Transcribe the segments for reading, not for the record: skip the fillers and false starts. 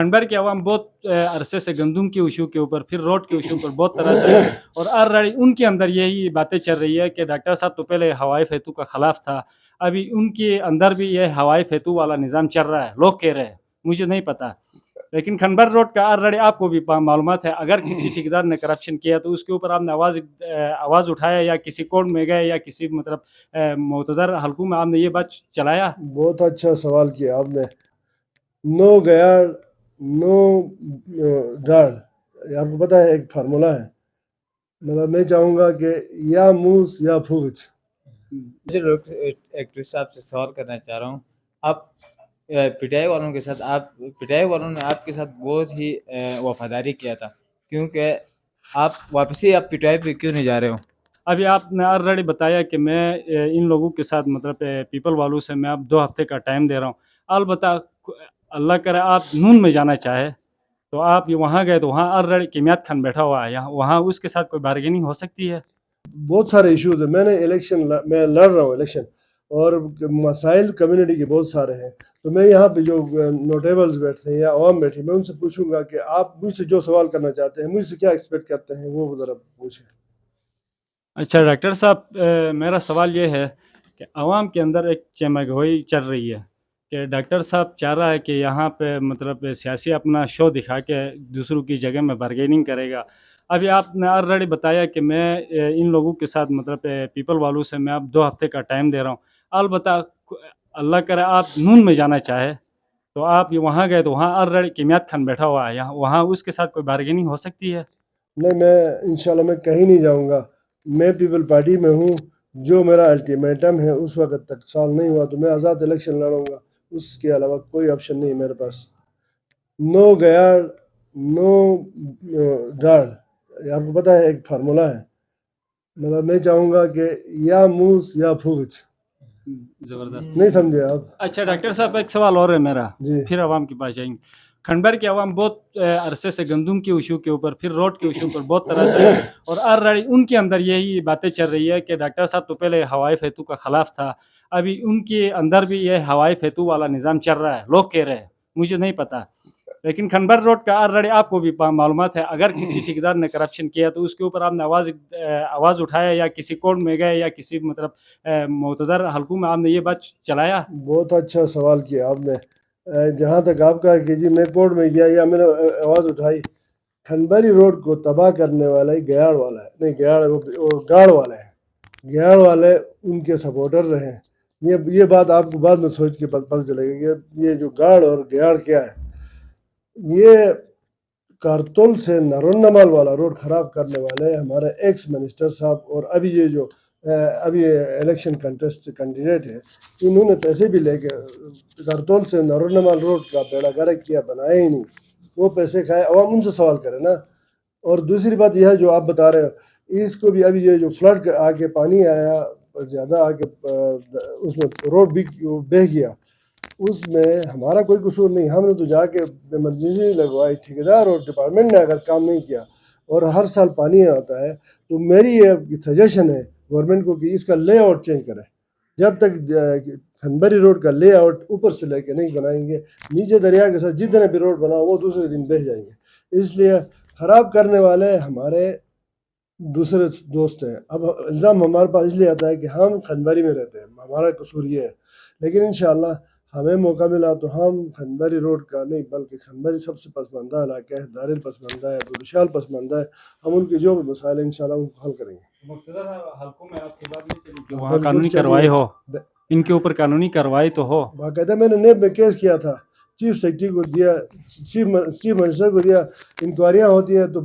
खंडर के अवाम बहुत अरसे से गंदम के इशू के ऊपर, फिर रोड के इशू पर बहुत तरह से और ऑलरेडी उनके अंदर यही बातें चल रही है कि डॉक्टर साहब तो पहले हवाई फेतू का खिलाफ था, अभी उनके अंदर भी ये हवाई फेतू वाला निज़ाम चल रहा है, लोग कह रहे हैं, मुझे नहीं पता। लेकिन खनबर रोड का ऑलरेडी आपको भी मालूमात है, अगर किसी ठेकेदार ने करप्शन किया तो उसके ऊपर आपने आवाज़ उठाया या किसी कोर्ट में गए या किसी मतलब मोतदर हलकों में आपने ये बात चलाया? बहुत अच्छा सवाल किया आपने। नो गयार नो गार्ड, आपको पता है एक फार्मूला है, मतलब मैं चाहूँगा कि या मूस या फूच। मुझे एक्ट्रेस साहब से सवाल करना चाह रहा हूँ, आप पिटाई वालों के साथ पिटाई वालों ने आपके साथ बहुत ही वफादारी किया था, क्योंकि आप वापसी आप पिटाई पे क्यों नहीं जा रहे हो? अभी आपने ऑलरेडी बताया कि मैं इन लोगों के साथ मतलब पीपल वालों से मैं अब 2 हफ्ते का टाइम दे रहा हूँ। अलबत्ता अल्लाह करे आप नून में जाना चाहे तो आप वहाँ गए तो वहाँ ऑलरेडी किमियात खान बैठा हुआ है, यहाँ वहाँ उसके साथ कोई बार्गेनिंग हो सकती है? बहुत सारे इश्यूज हैं, मैं लड़ रहा हूँ इलेक्शन, और मसाइल कम्युनिटी के बहुत सारे हैं, तो मैं यहाँ पे जो नोटेबल्स बैठते हैं या आवाम बैठी, मैं उनसे पूछूंगा कि आप मुझसे जो सवाल करना चाहते हैं, मुझसे क्या एक्सपेक्ट करते हैं, वो ज़रा पूछें। अच्छा डॉक्टर साहब, मेरा सवाल ये है कि आवाम के अंदर एक चमगोई चल रही है कि डॉक्टर साहब चाह रहा है कि यहाँ पे मतलब सियासी अपना शो दिखा के दूसरों की जगह में बार्गेनिंग करेगा। अभी आपने ऑलरेडी बताया कि मैं इन लोगों के साथ मतलब पीपल वालों से मैं अब 2 हफ्ते का टाइम दे रहा हूँ। अलबत्ता अल्लाह करे आप नून में जाना चाहे तो आप वहाँ गए तो वहाँ ऑलरेडी किमियात खान बैठा हुआ है, यहाँ वहाँ उसके साथ कोई बार्गेनिंग हो सकती है? नहीं, मैं इंशाल्लाह मैं कहीं नहीं जाऊँगा, मैं पीपल पार्टी में हूँ। जो मेरा अल्टीमेटम है उस वक्त तक सॉल्व नहीं हुआ तो मैं आज़ाद इलेक्शन लड़ूंगा, उसके अलावा कोई ऑप्शन नहीं है मेरे पास। नो गयार नो गार्ड, आपको पता है एक फार्मूला है, मतलब मैं चाहूँगा कि या मूस या फूच। ज़बरदस्त। नहीं समझे आप? अच्छा डॉक्टर साहब, एक सवाल और है मेरा, जी। फिर आवाम के पास जाएंगे। खंडर के अवाम बहुत अरसे से गंदम के इशू के ऊपर, फिर रोड के इशू पर बहुत तरह से और ऑलरेडी उनके अंदर यही बातें चल रही है कि डॉक्टर साहब तो पहले हवाई फेतू का खिलाफ था, अभी उनके अंदर भी ये हवाई फेतू वाला निज़ाम चल रहा है, लोग कह रहे हैं, मुझे नहीं पता। लेकिन खनबर रोड का ऑलरेडी आपको भी मालूमात है, अगर किसी ठेकेदार ने करप्शन किया तो उसके ऊपर आपने आवाज़ उठाया या किसी कोर्ट में गए या किसी मतलब मोतदर हलकों में आपने ये बात चलाया? बहुत अच्छा सवाल किया आपने। जहाँ तक आपका कि जी मैं कोर्ट में गया या मैंने आवाज़ उठाई, खनबरी रोड को तबाह करने वाला ही गयाड़ वाला है, नहीं गयाड़ वो गाड़ वाला है, गयाड़ वाले उनके सपोर्टर रहे। ये बात आपको बाद में सोच के पता चलेगा कि ये जो गाड़ और गयाड़ क्या है। ये कारतुल से नरोन्नमाल वाला रोड ख़राब करने वाले हमारे एक्स मिनिस्टर साहब, और अभी ये जो अभी इलेक्शन कंटेस्ट कैंडिडेट है, इन्होंने पैसे भी लेके कारतुल से नरोन्नमाल रोड का बेड़ा गर्क किया, बनाया ही नहीं, वो पैसे खाए। अवाम उनसे सवाल करे ना। और दूसरी बात यह है जो आप बता रहे हो, इसको भी अभी ये जो फ्लड आके पानी आया ज़्यादा आके उसमें रोड भी बह गया, उसमें हमारा कोई कसूर नहीं, हमने तो जाके इमरजेंसी लगवाई, ठेकेदार और डिपार्टमेंट ने अगर काम नहीं किया और हर साल पानी आता है, तो मेरी ये सजेशन है गवर्नमेंट को कि इसका लेआउट चेंज करें। जब तक खनबरी रोड का लेआउट ऊपर से लेके नहीं बनाएंगे, नीचे दरिया के साथ जितने भी रोड बनाओ वो दूसरे दिन बह जाएंगे। इसलिए ख़राब करने वाले हमारे दूसरे दोस्त हैं। अब इल्ज़ाम हमारे पास इसलिए आता है कि हम खनबरी में रहते हैं, हमारा कसूर ये है, लेकिन इंशाअल्लाह हमें मौका मिला तो हम खनबरी रोड का नहीं बल्कि खनबरी सबसे पसमानदा इलाका है, दारिल पसमानदा है, विशाल पसमानदा है, हम उनके जो भी मसाइल हैं इंशाअल्लाह उनको हल करेंगे। हलकों में आपकी बात नहीं चली कि वहाँ बिल्कुल कानूनी चलिए। कार्रवाई हो, इनके ऊपर कानूनी कार्रवाई तो हो। बाकायदा मैंने नेब में केस किया था, चीफ सेक्रेटरी को दिया, चीफ मिनिस्टर को दिया, इंक्वायरियाँ होती है तो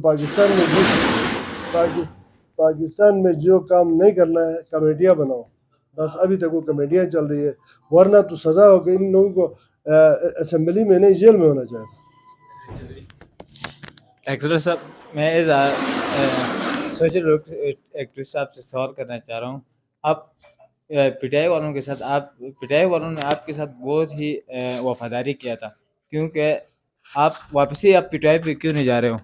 पाकिस्तान में जो काम नहीं करना है कमेटियाँ बनाओ, बस अभी तक वो कमेटियाँ चल रही है, वरना तो सज़ा हो गई इन लोगों को, असेंबली में नहीं जेल में होना चाहिए। एक्टर साहब, मैं सोशल एक्टिविस्ट साहब से सवाल करना चाह रहा हूँ, आप पिटाई वालों के साथ पिटाई वालों ने आपके साथ बहुत ही वफादारी किया था, क्योंकि आप वापसी आप पिटाई पे क्यों नहीं जा रहे हो?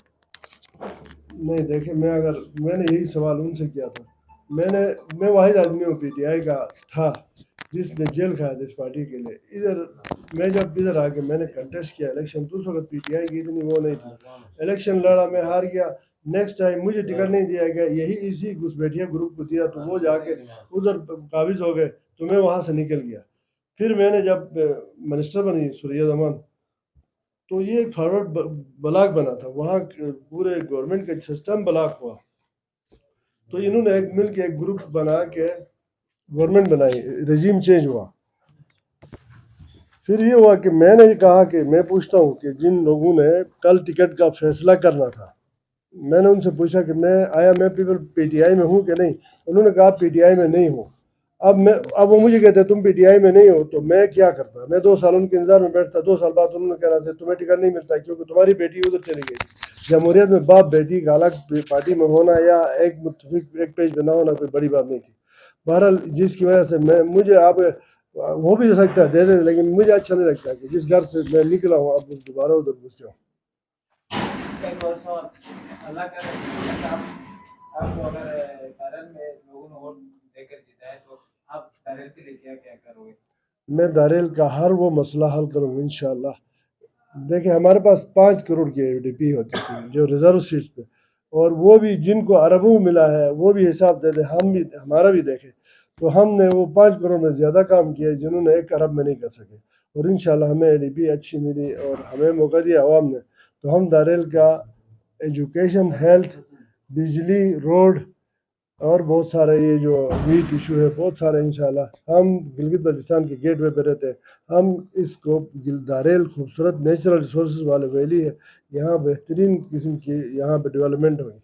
नहीं देखिए, मैंने यही सवाल उनसे किया था, मैं वाहिद आदमी हूँ पीटीआई का था جس نے جیل کھایا تھا اس پارٹی کے لیے. ادھر میں جب ادھر آ کے میں نے کنٹیسٹ کیا الیکشن تو اس وقت پی ٹی آئی کی اتنی وہ نہیں تھی. الیکشن لڑا میں ہار گیا. نیکسٹ ٹائم مجھے ٹکٹ نہیں دیا گیا, یہی اسی گھسپیٹیا گروپ کو دیا تو وہ جا کے ادھر قابض ہو گئے تو میں وہاں سے نکل گیا. پھر میں نے جب منسٹر بنی سوریا زمان تو یہ ایک فارورڈ بلاک بنا تھا, وہاں پورے گورنمنٹ کا سسٹم بلاک ہوا. تو انہوں نے ایک مل کے ایک گروپ بنا کے گورنمنٹ بنائی, رجیم چینج ہوا. پھر یہ ہوا کہ میں نے کہا کہ میں پوچھتا ہوں کہ جن لوگوں نے کل ٹکٹ کا فیصلہ کرنا تھا, میں نے ان سے پوچھا کہ میں پیپل پی ٹی آئی میں ہوں کہ نہیں. انہوں نے کہا پی ٹی آئی میں نہیں ہوں. اب وہ مجھے کہتے ہیں تم پی ٹی آئی میں نہیں ہو, تو میں کیا کرتا. میں 2 سال ان کے انتظار میں بیٹھتا. 2 سال بعد انہوں نے کہا تھا تمہیں ٹکٹ نہیں ملتا کیونکہ تمہاری بیٹی ادھر چلی گئی. جمہوریت میں باپ بیٹی کا الگ پارٹی میں ہونا یا ایک متفق ایک پیج پہ نہ ہونا کوئی بڑی بات نہیں تھی. بہرحال جس کی وجہ سے مجھے آپ ہو بھی سکتا ہے دے دیں, لیکن مجھے اچھا نہیں لگتا کہ جس گھر سے میں نکلا ہوں اب دوبارہ ادھر گھس جاؤں. ایک اور سوال, اللہ کرے کہ آپ کو اگر دارل میں لوگوں نے ووٹ دے کر جتائے تو آپ دارل کے لیے کیا کیا کرو گے؟ میں داریل کا ہر وہ مسئلہ حل کروں گا انشاءاللہ. دیکھیں ہمارے پاس 5 کروڑ کی اے ڈی پی ہوتی تھی جو ریزرو سیٹس پہ, اور وہ بھی جن کو اربوں ملا ہے وہ بھی حساب دے دیں, ہم بھی ہمارا بھی دیکھیں. تو ہم نے وہ 5 کروڑ میں زیادہ کام کیا جنہوں نے 1 ارب میں نہیں کر سکے, اور انشاءاللہ ہمیں اے ڈی پی اچھی ملی اور ہمیں موقع دیا عوام نے. تو ہم داریل کا ایجوکیشن, ہیلتھ, بجلی, روڈ اور بہت سارے یہ جو ویٹ ایشو ہے بہت سارے انشاءاللہ. ہم گلگت بلتستان کے گیٹ وے پہ رہتے ہیں. ہم اس کو داریل خوبصورت نیچرل ریسورسز والے ویلی ہے, یہاں بہترین قسم کی یہاں پہ ڈیولپمنٹ ہوئی.